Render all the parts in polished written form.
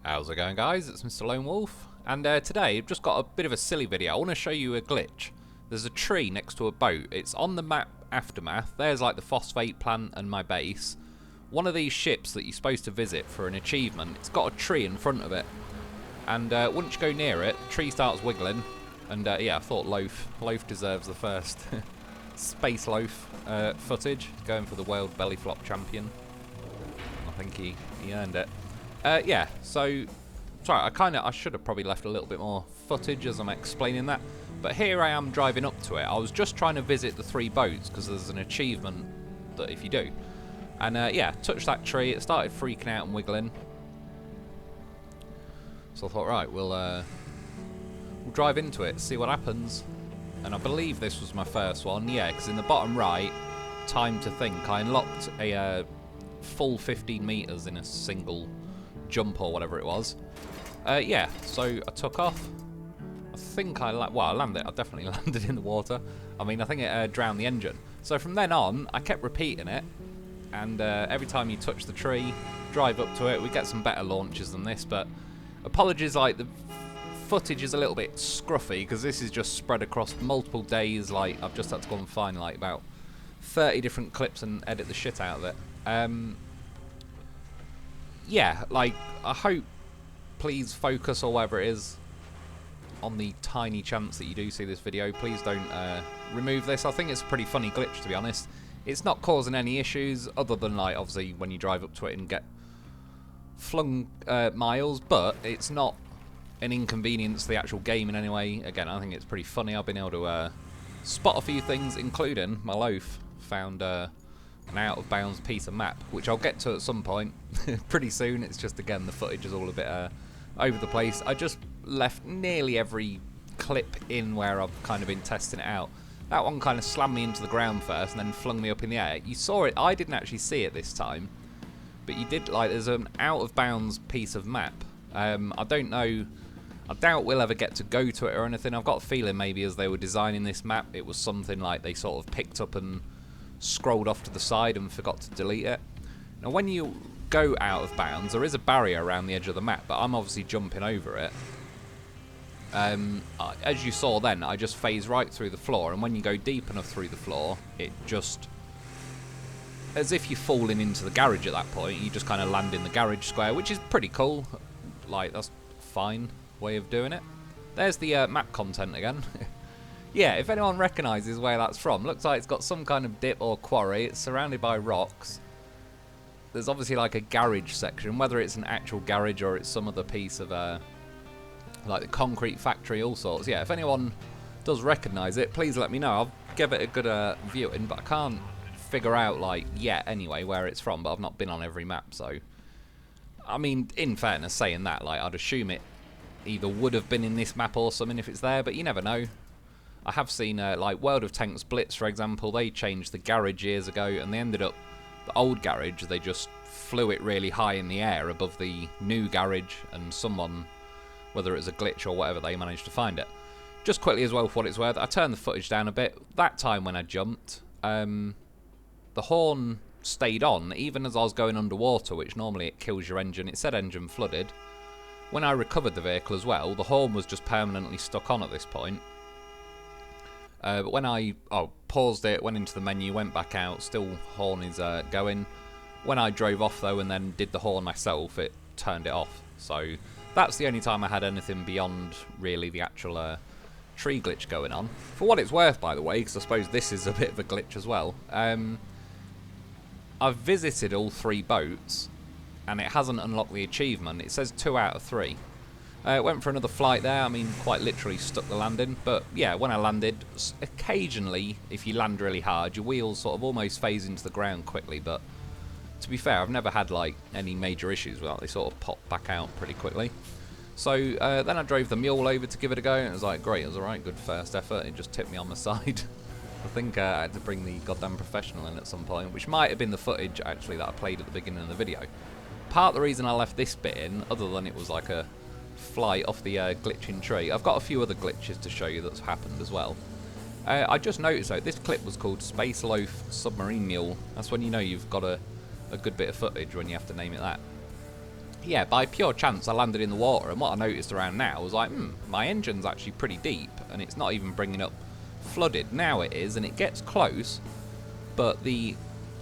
How's it going, guys? It's Mr. Lone Wolf, and today I've just got a bit of a silly video. I want to show you a glitch. There's a tree next to a boat. It's on the map Aftermath. There's like the phosphate plant and my base. One of these ships that you're supposed to visit for an achievement, it's got a tree in front of it. And once you go near it, the tree starts wiggling. And yeah, I thought Loaf deserves the first Space Loaf footage. Going for the World Belly Flop Champion. I think he earned it. Yeah, so sorry, I should have probably left a little bit more footage as I'm explaining that. But here I am driving up to it. I was just trying to visit the 3 boats because there's an achievement that if you do. And yeah, touched that tree. It started freaking out and wiggling. So I thought, right, we'll drive into it, see what happens. And I believe this was my first one. Yeah, because in the bottom right, time to think, I unlocked a full 15 meters in a single jump or whatever it was. Yeah, so I took off. I think I landed. I definitely landed in the water. I mean, I think it drowned the engine. So from then on, I kept repeating it. And every time you touch the tree, drive up to it, we get some better launches than this. But apologies, like the footage is a little bit scruffy because this is just spread across multiple days. Like I've just had to go and find like about 30 different clips and edit the shit out of it. Yeah, like, I hope, please focus or whatever it is on the tiny chance that you do see this video. Please don't remove this. I think it's a pretty funny glitch, to be honest. It's not causing any issues other than, like, obviously when you drive up to it and get flung miles, but it's not an inconvenience to the actual game in any way. Again, I think it's pretty funny. I've been able to spot a few things, including my Loaf found an out-of-bounds piece of map, which I'll get to at some point pretty soon. It's just, again, the footage is all a bit over the place. I just left nearly every clip in where I've kind of been testing it out. That one kind of slammed me into the ground first and then flung me up in the air. You saw it. I didn't actually see it this time, but you did. Like, there's an out-of-bounds piece of map. I don't know. I doubt we'll ever get to go to it or anything. I've got a feeling maybe as they were designing this map, it was something like they sort of picked up and scrolled off to the side and forgot to delete it. Now when you go out of bounds, there is a barrier around the edge of the map, but I'm obviously jumping over it. As you saw then, I just phase right through the floor, and when you go deep enough through the floor, it just, as if you're falling into the garage at that point, you just kind of land in the garage square, which is pretty cool. Like, that's fine way of doing it. There's the map content again. Yeah, if anyone recognises where that's from, looks like it's got some kind of dip or quarry. It's surrounded by rocks. There's obviously like a garage section, whether it's an actual garage or it's some other piece of like the concrete factory, all sorts. Yeah, if anyone does recognise it, please let me know. I'll give it a good viewing, but I can't figure out, like, yet anyway, where it's from, but I've not been on every map, so... I mean, in fairness, saying that, like, I'd assume it either would have been in this map or something if it's there, but you never know. I have seen, like, World of Tanks Blitz, for example. They changed the garage years ago, and they ended up, the old garage, they just flew it really high in the air above the new garage, and someone, whether it was a glitch or whatever, they managed to find it. Just quickly as well, for what it's worth, I turned the footage down a bit. That time when I jumped, the horn stayed on, even as I was going underwater, which normally it kills your engine. It said engine flooded. When I recovered the vehicle as well, the horn was just permanently stuck on at this point. But when I paused it, went into the menu, went back out, still horn is going. When I drove off though and then did the horn myself, it turned it off. So that's the only time I had anything beyond really the actual tree glitch going on. For what it's worth, by the way, because I suppose this is a bit of a glitch as well, I've visited all 3 boats and it hasn't unlocked the achievement. It says 2 out of 3. Went for another flight there. I mean, quite literally stuck the landing. But yeah, when I landed, occasionally, if you land really hard, your wheels sort of almost phase into the ground quickly. But to be fair, I've never had like any major issues with that. They sort of pop back out pretty quickly. So then I drove the mule over to give it a go, and it was like, great, it was alright, good first effort. It just tipped me on the side. I think I had to bring the goddamn professional in at some point, which might have been the footage actually that I played at the beginning of the video. Part of the reason I left this bit in, other than it was like a fly off the glitching tree, I've got a few other glitches to show you that's happened as well. I just noticed though, this clip was called Space Loaf Submarine Mule. That's when you know you've got a good bit of footage, when you have to name it that. yeah, by pure chance I landed in the water, and what I noticed around now was like, my engine's actually pretty deep, and it's not even bringing up flooded. Now it is, and it gets close, but the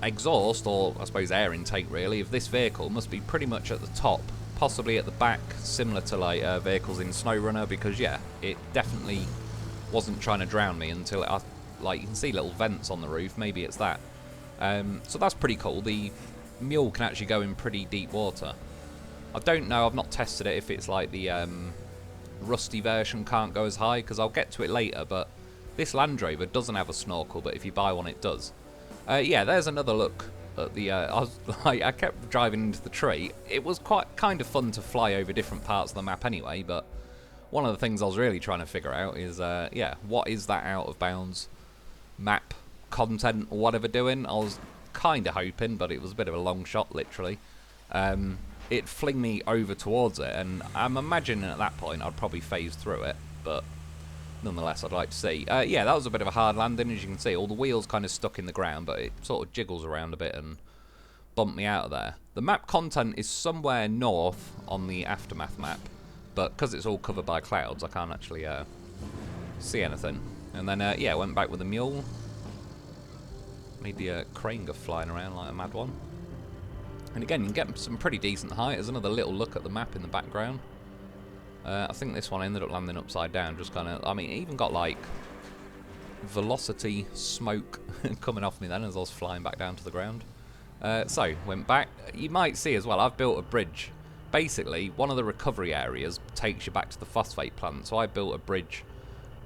exhaust, or I suppose air intake really, of this vehicle must be pretty much at the top, possibly at the back, similar to like vehicles in Snowrunner, because yeah, it definitely wasn't trying to drown me until like you can see little vents on the roof, maybe it's that. So that's pretty cool. The mule can actually go in pretty deep water. I don't know, I've not tested it if it's like the rusty version can't go as high, because I'll get to it later, but this Land Rover doesn't have a snorkel, but if you buy one it does. Yeah, there's another look at the, I kept driving into the tree. It was kind of fun to fly over different parts of the map anyway, but one of the things I was really trying to figure out is, yeah, what is that out of bounds map content or whatever doing? I was kind of hoping, but it was a bit of a long shot, literally. It'd fling me over towards it, and I'm imagining at that point I'd probably phase through it, but nonetheless I'd like to see. Yeah, that was a bit of a hard landing, as you can see. All the wheels kind of stuck in the ground, but it sort of jiggles around a bit and bumped me out of there. The map content is somewhere north on the Aftermath map, but because it's all covered by clouds I can't actually see anything. And then yeah, went back with the mule. Made the crane go flying around like a mad one. And again, you can get some pretty decent height. There's another little look at the map in the background. I think this one ended up landing upside down, just kind of, I mean, it even got like velocity smoke coming off me then as I was flying back down to the ground. So, went back. You might see as well, I've built a bridge. Basically, one of the recovery areas takes you back to the phosphate plant, so I built a bridge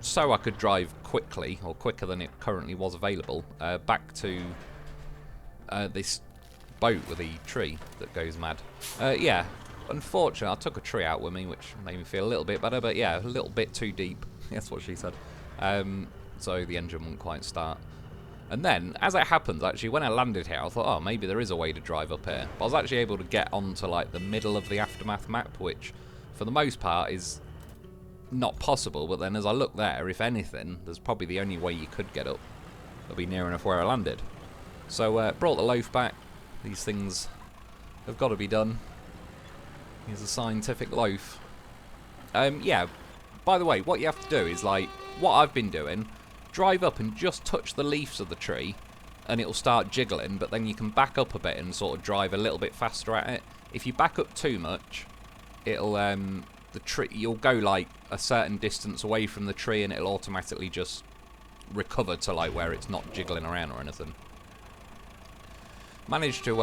so I could drive quickly, or quicker than it currently was available, back to this boat with the tree that goes mad. Yeah, unfortunately I took a tree out with me, which made me feel a little bit better, but yeah, a little bit too deep. That's what she said. So the engine wouldn't quite start. And then, as it happens, actually, when I landed here, I thought, oh, maybe there is a way to drive up here. But I was actually able to get onto like the middle of the Aftermath map, which for the most part is not possible. But then as I look there, if anything, there's probably the only way you could get up. It'll be near enough where I landed. So brought the Loaf back. These things have got to be done. Here's a scientific Loaf. Yeah, by the way, what you have to do is, like, what I've been doing, drive up and just touch the leaves of the tree, and it'll start jiggling, but then you can back up a bit and sort of drive a little bit faster at it. If you back up too much, it'll, the tree, you'll go, like, a certain distance away from the tree, and it'll automatically just recover to, like, where it's not jiggling around or anything. Managed to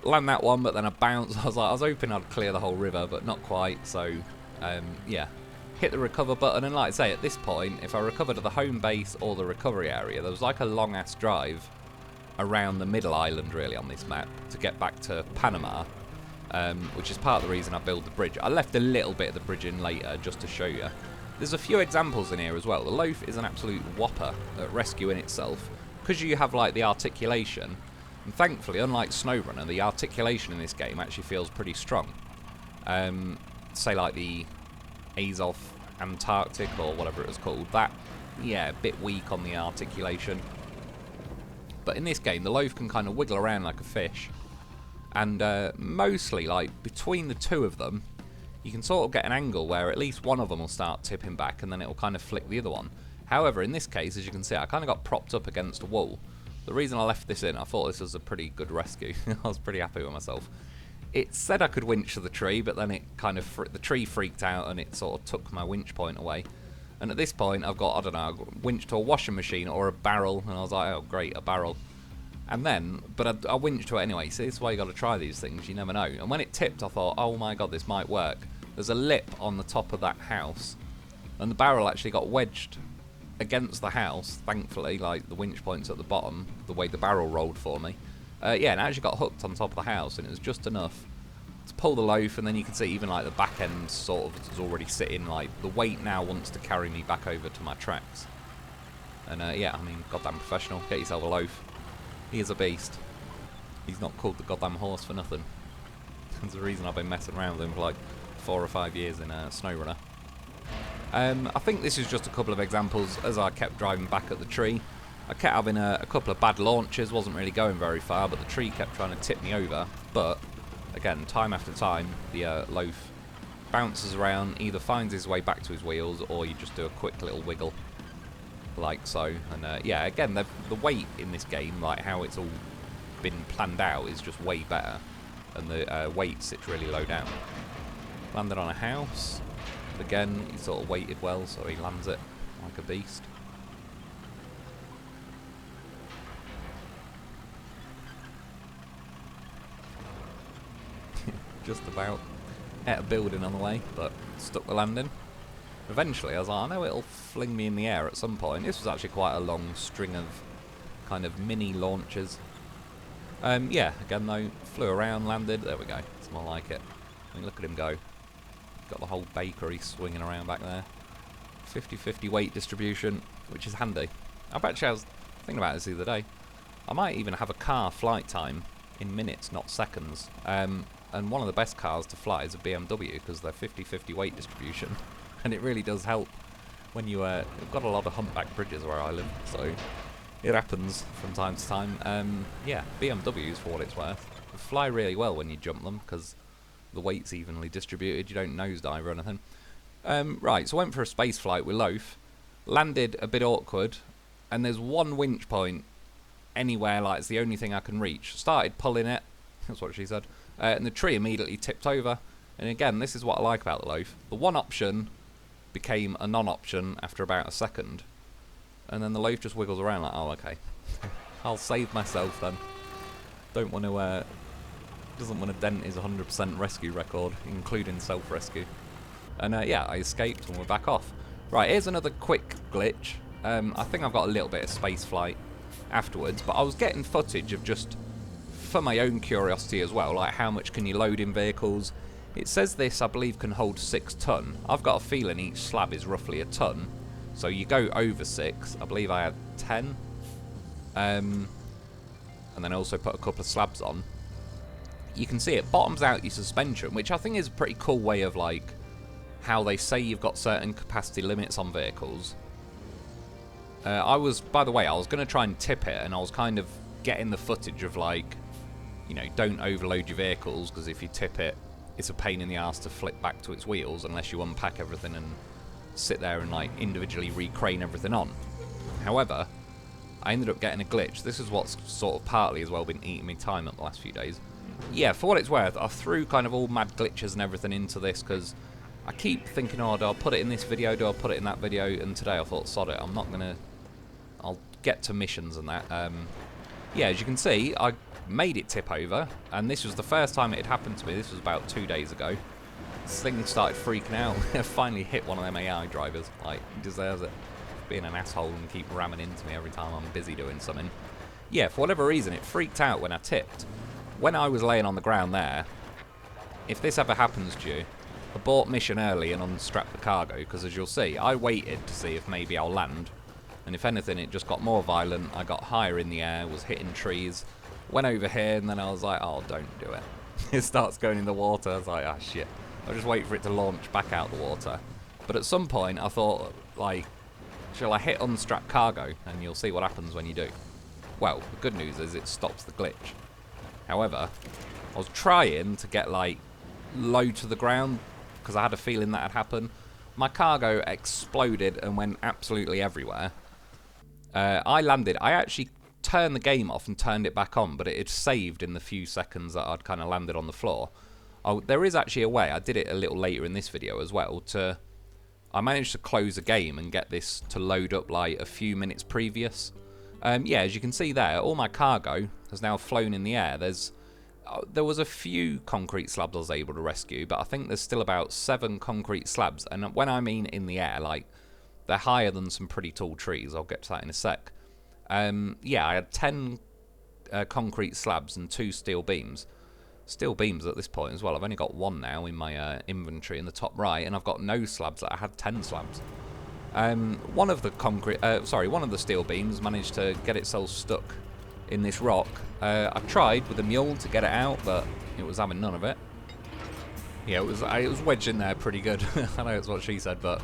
land that one, but then I bounced. I was hoping I'd clear the whole river, but not quite. So yeah, hit the recover button, and like I say, at this point, if I recover to the home base or the recovery area, there was like a long ass drive around the middle island really on this map to get back to Panama, which is part of the reason I built the bridge. I left a little bit of the bridge in later just to show you. There's a few examples in here as well. The Loaf is an absolute whopper at rescuing itself because you have like the articulation. And thankfully, unlike Snowrunner, the articulation in this game actually feels pretty strong. Say like the Azov Antarctic or whatever it was called, that, yeah, a bit weak on the articulation. But in this game, the Loaf can kind of wiggle around like a fish. And mostly, like, between the two of them, you can sort of get an angle where at least one of them will start tipping back and then it'll kind of flick the other one. However, in this case, as you can see, I kind of got propped up against a wall. The reason I left this in, I thought this was a pretty good rescue. I was pretty happy with myself. It said I could winch to the tree, but then it kind of the tree freaked out and it sort of took my winch point away. And at this point, I've got, I don't know, a winch to a washing machine or a barrel, and I was like, oh great, a barrel. And then, but I winched to it anyway. See, this is why you got to try these things. You never know. And when it tipped, I thought, oh my god, this might work. There's a lip on the top of that house, and the barrel actually got wedged against the house, thankfully, like the winch point's at the bottom, the way the barrel rolled for me. Yeah, and it actually got hooked on top of the house, and it was just enough to pull the Loaf, and then you can see even like the back end sort of is already sitting, like the weight now wants to carry me back over to my tracks. And yeah, I mean, goddamn professional, get yourself a Loaf. He is a beast. He's not called the goddamn horse for nothing. There's a reason I've been messing around with him for like 4 or 5 years in Snowrunner. I think this is just a couple of examples as I kept driving back at the tree. I kept having a couple of bad launches, wasn't really going very far, but the tree kept trying to tip me over. But again, time after time, the Loaf bounces around, either finds his way back to his wheels, or you just do a quick little wiggle, like so. And yeah, again, the weight in this game, like how it's all been planned out, is just way better, and the weight sits really low down. Landed on a house. Again, he sort of weighted well, so he lands it like a beast. Just about hit a building on the way, but stuck the landing. Eventually, I was like, I know it'll fling me in the air at some point. This was actually quite a long string of kind of mini launches. Yeah, again though, flew around, landed. There we go. It's more like it. I mean, look at him go. Got the whole bakery swinging around back there. 50-50 weight distribution, which is handy. I was thinking about this the other day. I might even have a car flight time in minutes, not seconds. And one of the best cars to fly is a BMW, because they're 50-50 weight distribution, and it really does help when you've got a lot of humpback bridges where I live, so it happens from time to time. Yeah, BMWs, for what it's worth, fly really well when you jump them, because the weight's evenly distributed, you don't nosedive or anything. Right, so I went for a space flight with Loaf, landed a bit awkward, and there's one winch point anywhere, like it's the only thing I can reach. Started pulling it, that's what she said. And the tree immediately tipped over. And again, this is what I like about the Loaf. The one option became a non-option after about a second. And then the Loaf just wiggles around like, oh, okay. I'll save myself then. Don't want to, doesn't want to dent his 100% rescue record, including self-rescue. And yeah, I escaped and we're back off. Right, here's another quick glitch. I think I've got a little bit of space flight afterwards, but I was getting footage of just, for my own curiosity as well, like how much can you load in vehicles. It says this, I believe, can hold 6 ton. I've got a feeling each slab is roughly a ton, so you go over 6. I believe I had 10, and then I also put a couple of slabs on. You can see it bottoms out your suspension, which I think is a pretty cool way of like how they say you've got certain capacity limits on vehicles. By the way, I was going to try and tip it, and I was kind of getting the footage of like, you know, don't overload your vehicles, because if you tip it, it's a pain in the ass to flip back to its wheels unless you unpack everything and sit there and like individually recrane everything on. However, I ended up getting a glitch. This is what's sort of partly as well been eating me time up the last few days. Yeah, for what it's worth, I threw kind of all mad glitches and everything into this, because I keep thinking, oh, do I put it in this video, do I put it in that video? And today I thought, sod it, I'm not going to, I'll get to missions and that. Yeah, as you can see, I made it tip over, and this was the first time it had happened to me. This was about 2 days ago. This thing started freaking out. Finally hit one of them AI drivers. Like, he deserves it. Being an asshole and keep ramming into me every time I'm busy doing something. Yeah, for whatever reason, it freaked out when I tipped. When I was laying on the ground there, if this ever happens to you, abort mission early and unstrap the cargo, because as you'll see, I waited to see if maybe I'll land. And if anything, it just got more violent. I got higher in the air, was hitting trees, went over here, and then I was like, oh, don't do it. It starts going in the water. I was like, oh, shit. I'll just wait for it to launch back out the water. But at some point, I thought, like, shall I hit unstrap cargo? And you'll see what happens when you do. Well, the good news is it stops the glitch. However, I was trying to get, like, low to the ground, because I had a feeling that had happened. My cargo exploded and went absolutely everywhere. I landed. I actually turned the game off and turned it back on, but it had saved in the few seconds that I'd kind of landed on the floor. There is actually a way, I did it a little later in this video as well, I managed to close the game and get this to load up like a few minutes previous. Yeah, as you can see there, all my cargo has now flown in the air. There was a few concrete slabs I was able to rescue, but I think there's still about 7 concrete slabs, and when I mean in the air, like, they're higher than some pretty tall trees. I'll get to that in a sec. Yeah, I had 10 concrete slabs and 2 steel beams. Steel beams at this point as well. I've only got 1 now in my inventory in the top right, and I've got no slabs. I had 10 slabs. One of the steel beams managed to get itself stuck in this rock. I tried with a mule to get it out, but it was having none of it. Yeah, it was wedged in there pretty good. I know it's what she said, but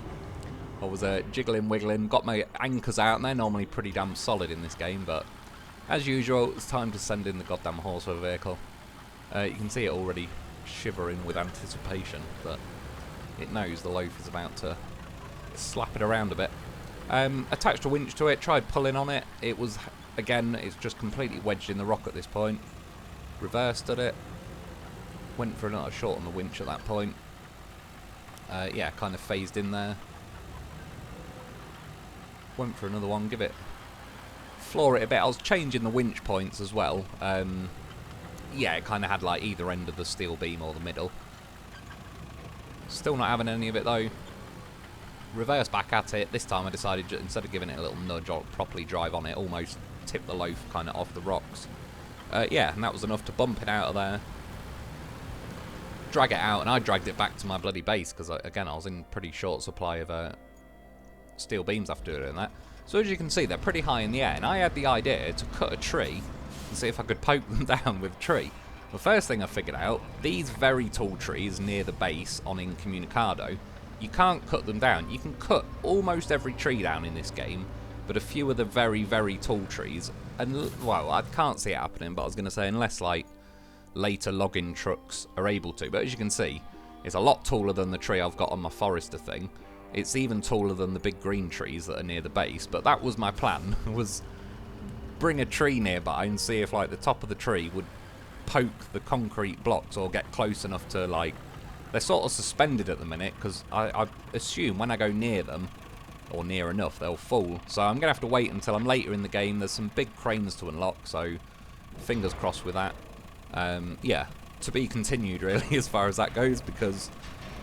I was jiggling, wiggling, got my anchors out, and they're normally pretty damn solid in this game, but as usual, it's time to send in the goddamn horse for a vehicle. You can see it already shivering with anticipation that it knows the Loaf is about to slap it around a bit. Attached a winch to it, tried pulling on it. It was, again, it's just completely wedged in the rock at this point. Reversed at it. Went for another shot on the winch at that point. Yeah, kind of phased in there. Went for another one, give it. Floor it a bit. I was changing the winch points as well. Yeah, it kind of had like either end of the steel beam or the middle. Still not having any of it though. Reverse back at it. This time I decided, instead of giving it a little nudge, I'll properly drive on it. Almost tip the Loaf kind of off the rocks. Yeah, and that was enough to bump it out of there. Drag it out, and I dragged it back to my bloody base because, again, I was in pretty short supply of steel beams after doing that. So as you can see, they're pretty high in the air, and I had the idea to cut a tree and see if I could poke them down with a tree. The first thing I figured out, these very tall trees near the base on Incommunicado, you can't cut them down. You can cut almost every tree down in this game, but a few of the very, very tall trees, and, well, I can't see it happening, but I was going to say, unless, like, later logging trucks are able to. But as you can see, it's a lot taller than the tree I've got on my forester thing. It's even taller than the big green trees that are near the base. But that was my plan, was bring a tree nearby and see if, like, the top of the tree would poke the concrete blocks or get close enough to, like, they're sort of suspended at the minute because I assume when I go near them, or near enough, they'll fall. So I'm going to have to wait until I'm later in the game. There's some big cranes to unlock, so fingers crossed with that. Yeah, to be continued really as far as that goes, because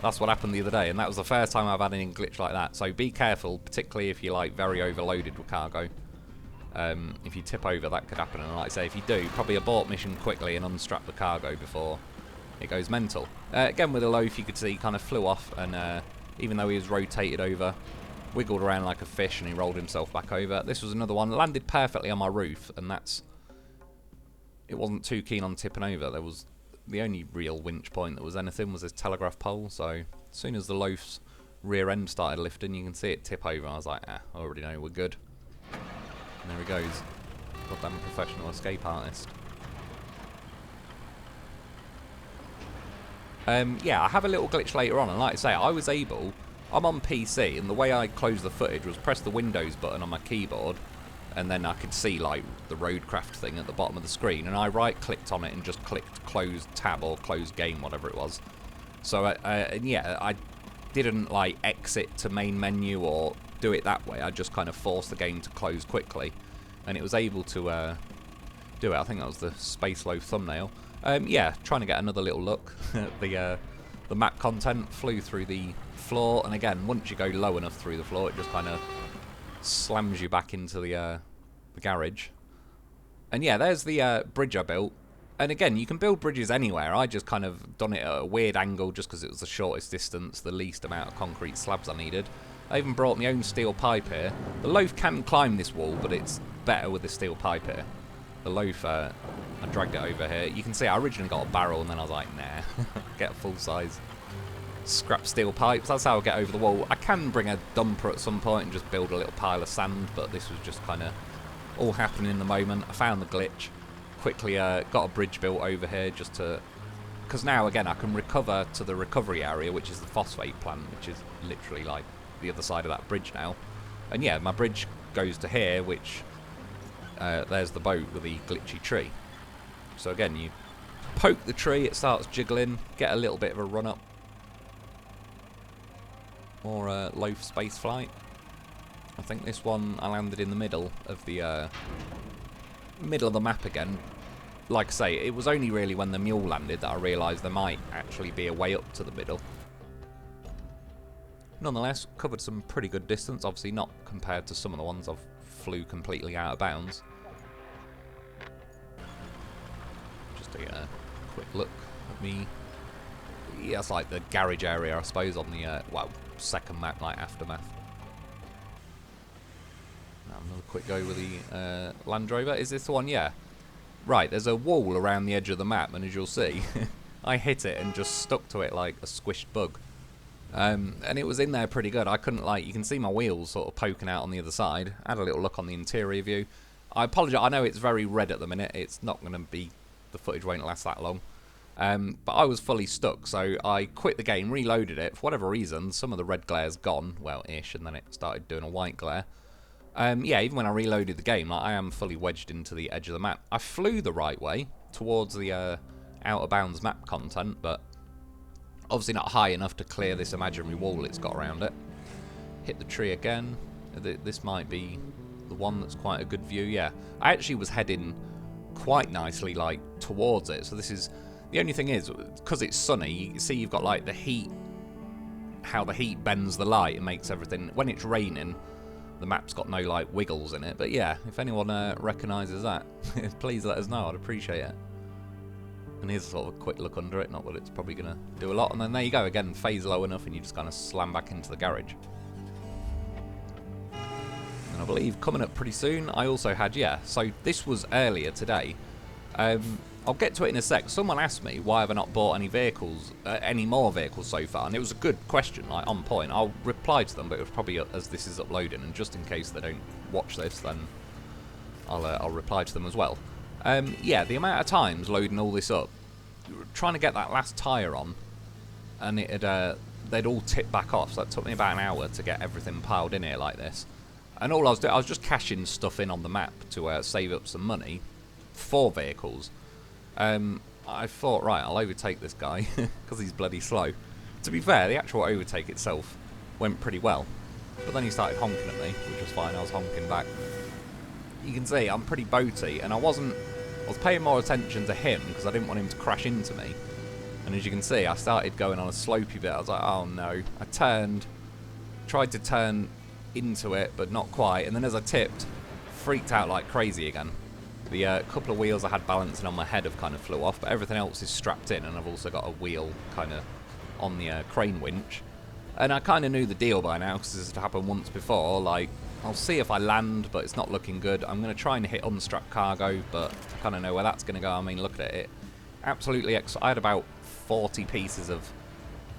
that's what happened the other day, and that was the first time I've had any glitch like that. So be careful, particularly if you're like very overloaded with cargo. If you tip over, that could happen, and like I say, if you do, probably abort mission quickly and unstrap the cargo before it goes mental. Again with the Loaf, you could see he kind of flew off, and even though he was rotated over, wiggled around like a fish, and he rolled himself back over. This was another one, landed perfectly on my roof, and that's... It wasn't too keen on tipping over. There was the only real winch point that was anything was this telegraph pole. So as soon as the Loaf's rear end started lifting, you can see it tip over. I was like, I already know we're good. And there he goes. Goddamn professional escape artist. Yeah, I have a little glitch later on, and like I say, I was able... I'm on PC, and the way I closed the footage was press the Windows button on my keyboard, and then I could see like the Roadcraft thing at the bottom of the screen, and I right-clicked on it and just clicked close tab or close game, whatever it was. So yeah, I didn't like exit to main menu or do it that way. I just kind of forced the game to close quickly, and it was able to do it. I think that was the Space Loaf thumbnail. Yeah, trying to get another little look at the map content. Flew through the floor, and again, once you go low enough through the floor, it just kind of slams you back into the garage. And yeah, there's the bridge I built. And again, you can build bridges anywhere. I just kind of done it at a weird angle just because it was the shortest distance, the least amount of concrete slabs I needed. I even brought my own steel pipe here. The Loaf can climb this wall, but it's better with the steel pipe here. The Loaf, I dragged it over here. You can see I originally got a barrel, and then I was like, nah, get a full-size scrap steel pipes. That's how I get over the wall. I can bring a dumper at some point and just build a little pile of sand, but this was just kind of all happening in the moment. I found the glitch. Quickly got a bridge built over here just to... Because now, again, I can recover to the recovery area, which is the phosphate plant, which is literally like the other side of that bridge now. And yeah, my bridge goes to here, which... there's the boat with the glitchy tree. So again, you poke the tree, it starts jiggling, get a little bit of a run up. Or Loaf space flight. I think this one I landed in the middle of the map again. Like I say, it was only really when the mule landed that I realised there might actually be a way up to the middle. Nonetheless, covered some pretty good distance. Obviously not compared to some of the ones I've flew completely out of bounds. Just a quick look at me. Yeah, it's like the garage area, I suppose, on the well, second map, like Aftermath. Now another quick go with the Land Rover. Is this the one? Yeah. Right, there's a wall around the edge of the map, and as you'll see, I hit it and just stuck to it like a squished bug. And it was in there pretty good. I couldn't, like, you can see my wheels sort of poking out on the other side. I had a little look on the interior view. I apologise, I know it's very red at the minute. It's not going to be, the footage won't last that long. But I was fully stuck, so I quit the game, reloaded it. For whatever reason, some of the red glare's gone, well, ish, and then it started doing a white glare. Yeah, even when I reloaded the game, like, I am fully wedged into the edge of the map. I flew the right way towards the out of bounds map content, but obviously not high enough to clear this imaginary wall it's got around it. Hit the tree again. This might be the one that's quite a good view. Yeah, I actually was heading quite nicely, like, towards it. So this is the only thing is, because it's sunny, you can see you've got like the heat, how the heat bends the light and makes everything. When it's raining, the map's got no like wiggles in it. But yeah, if anyone recognises that, please let us know. I'd appreciate it. And here's a sort of a quick look under it. Not that it's probably going to do a lot. And then there you go again, phase low enough, and you just kind of slam back into the garage. I believe coming up pretty soon I also had, yeah, so this was earlier today. I'll get to it in a sec. Someone asked me why have I not bought any vehicles, any more vehicles so far, and it was a good question, like on point. I'll reply to them, but it was probably as this is uploading, and just in case they don't watch this, then I'll reply to them as well. Yeah, the amount of times loading all this up, trying to get that last tyre on, and they'd all tip back off, so that took me about an hour to get everything piled in here like this. And all I was doing, I was just cashing stuff in on the map to save up some money for vehicles. I thought, right, I'll overtake this guy because he's bloody slow. To be fair, the actual overtake itself went pretty well. But then he started honking at me, which was fine. I was honking back. You can see I'm pretty boaty, and I was paying more attention to him because I didn't want him to crash into me. And as you can see, I started going on a slopey bit. I was like, oh no. I tried to turn into it, but not quite, and then as I tipped, freaked out like crazy again. The couple of wheels I had balancing on my head have kind of flew off, but everything else is strapped in, and I've also got a wheel kind of on the crane winch. And I kind of knew the deal by now, because this had happened once before. Like, I'll see if I land, but it's not looking good. I'm going to try and hit unstrapped cargo, but I kind of know where that's going to go. I mean, look at it. Absolutely, I had about 40 pieces of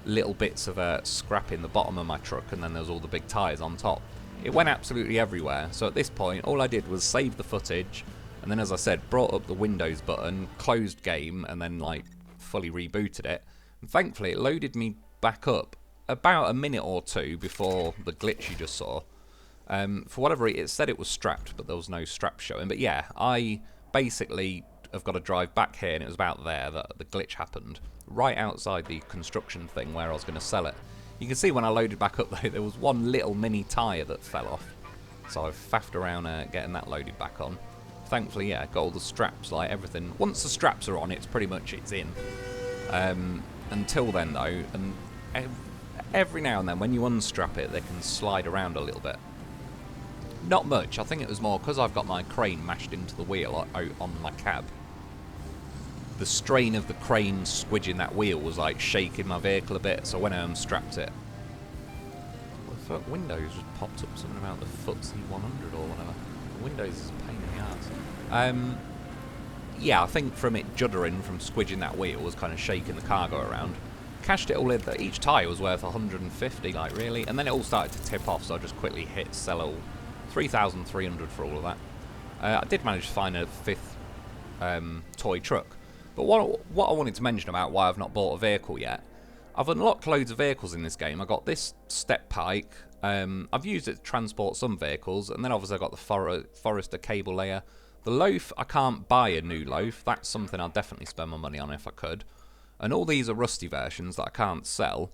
little bits of scrap in the bottom of my truck, and then there's all the big tyres on top. It went absolutely everywhere. So at this point, all I did was save the footage, and then, as I said, brought up the Windows button, closed game, and then like fully rebooted it. And thankfully, it loaded me back up about a minute or two before the glitch you just saw. For whatever it said, it was strapped, but there was no strap showing. But yeah, I basically have got to drive back here, and it was about there that the glitch happened, right outside the construction thing where I was going to sell it. You can see when I loaded back up though, there was one little mini tyre that fell off, so I've faffed around getting that loaded back on. Thankfully, yeah, got all the straps, like everything. Once the straps are on, it's pretty much it's in. Until then though, and every now and then when you unstrap it, they can slide around a little bit. Not much. I think it was more because I've got my crane mashed into the wheel out on my cab. The strain of the crane squidging that wheel was like shaking my vehicle a bit, so when I unstrapped it, what the Windows just popped up something about the FTSE 100 or whatever. Windows is a pain in the arse. Yeah, I think from it juddering from squidging that wheel was kind of shaking the cargo around. Cashed it all in. Each tyre was worth 150, like really, and then it all started to tip off, so I just quickly hit sell all 3,300 for all of that. I did manage to find a fifth toy truck. But what I wanted to mention about why I've not bought a vehicle yet, I've unlocked loads of vehicles in this game. I got this step pike. I've used it to transport some vehicles, and then obviously I got the Forester cable layer. The Loaf, I can't buy a new Loaf. That's something I'd definitely spend my money on if I could. And all these are rusty versions that I can't sell,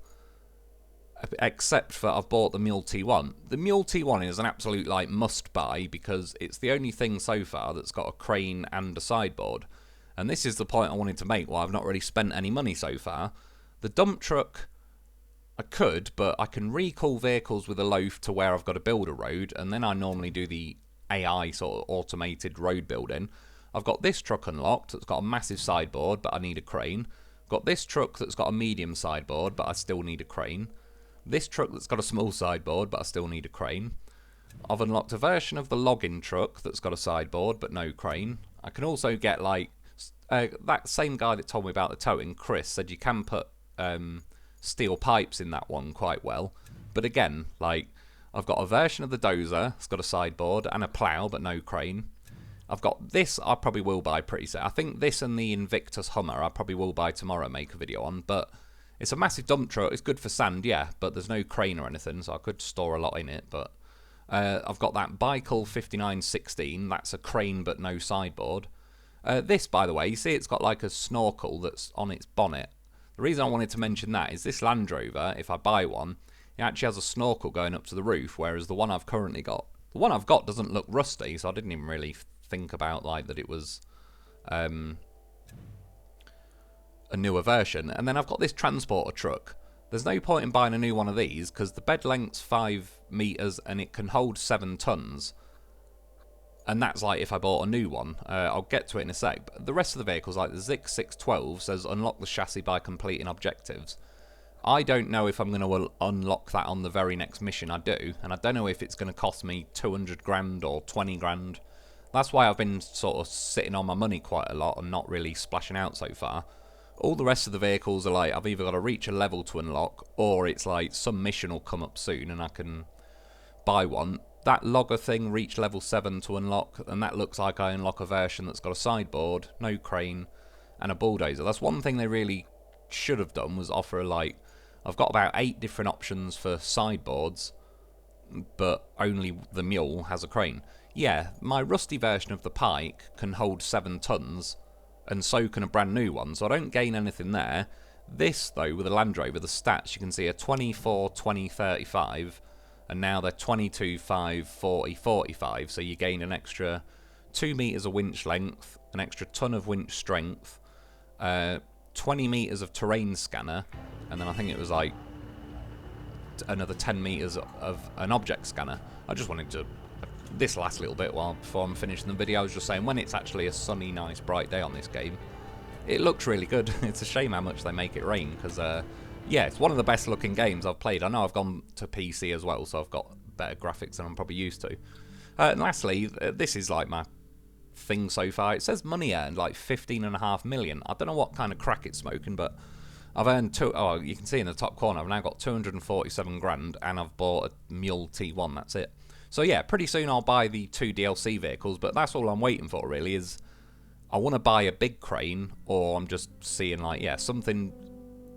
except for I've bought the Mule T1. The Mule T1 is an absolute like must buy because it's the only thing so far that's got a crane and a sideboard. And this is the point I wanted to make why I've not really spent any money so far. The dump truck, I could, but I can recall vehicles with a Loaf to where I've got to build a road, and then I normally do the AI sort of automated road building. I've got this truck unlocked that's got a massive sideboard, but I need a crane. I've got this truck that's got a medium sideboard, but I still need a crane. This truck that's got a small sideboard, but I still need a crane. I've unlocked a version of the logging truck that's got a sideboard, but no crane. I can also get like that same guy that told me about the towing, Chris, said you can put steel pipes in that one quite well. But again, like, I've got a version of the dozer, it's got a sideboard and a plough, but no crane. I've got this I probably will buy pretty soon. I think this and the Invictus Hummer I probably will buy tomorrow, make a video on, but it's a massive dump truck. It's good for sand, yeah, but there's no crane or anything, so I could store a lot in it. But I've got that Bicol 5916. That's a crane but no sideboard. This, by the way, you see it's got like a snorkel that's on its bonnet. The reason I wanted to mention that is this Land Rover, if I buy one, it actually has a snorkel going up to the roof, whereas the one I've currently got, the one I've got doesn't look rusty, so I didn't even really think about like that it was a newer version. And then I've got this transporter truck. There's no point in buying a new one of these because the bed length's 5 meters and it can hold 7 tons. And that's like if I bought a new one. I'll get to it in a sec. But the rest of the vehicles, like the Zix 612, says unlock the chassis by completing objectives. I don't know if I'm going to unlock that on the very next mission I do. And I don't know if it's going to cost me 200 grand or 20 grand. That's why I've been sort of sitting on my money quite a lot and not really splashing out so far. All the rest of the vehicles are like, I've either got to reach a level to unlock, or it's like some mission will come up soon and I can buy one. That logger thing reached level 7 to unlock, and that looks like I unlock a version that's got a sideboard, no crane, and a bulldozer. That's one thing they really should have done, was offer like, I've got about 8 different options for sideboards, but only the mule has a crane. Yeah, my rusty version of the Pike can hold 7 tons, and so can a brand new one, so I don't gain anything there. This, though, with a Land Rover, the stats, you can see are 24, 20, 35, and now they're 22, 5, 40, 45, so you gain an extra 2 meters of winch length, an extra ton of winch strength, 20 meters of terrain scanner, and then I think it was like another 10 meters of an object scanner. I just wanted to, this last little bit before I'm finishing the video, I was just saying, when it's actually a sunny, nice, bright day on this game, it looks really good. It's a shame how much they make it rain, because yeah, it's one of the best looking games I've played. I know I've gone to PC as well, so I've got better graphics than I'm probably used to. And lastly, this is like my thing so far. It says money earned, like 15.5 million. I don't know what kind of crack it's smoking, but I've earned you can see in the top corner, I've now got 247 grand, and I've bought a Mule T1, that's it. So yeah, pretty soon I'll buy the 2 DLC vehicles, but that's all I'm waiting for really, is I want to buy a big crane, or I'm just seeing like, yeah, something,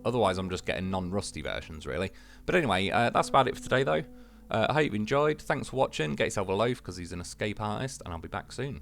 otherwise I'm just getting non-rusty versions really. But anyway, that's about it for today though. I hope you enjoyed, thanks for watching, get yourself a loaf because he's an escape artist, and I'll be back soon.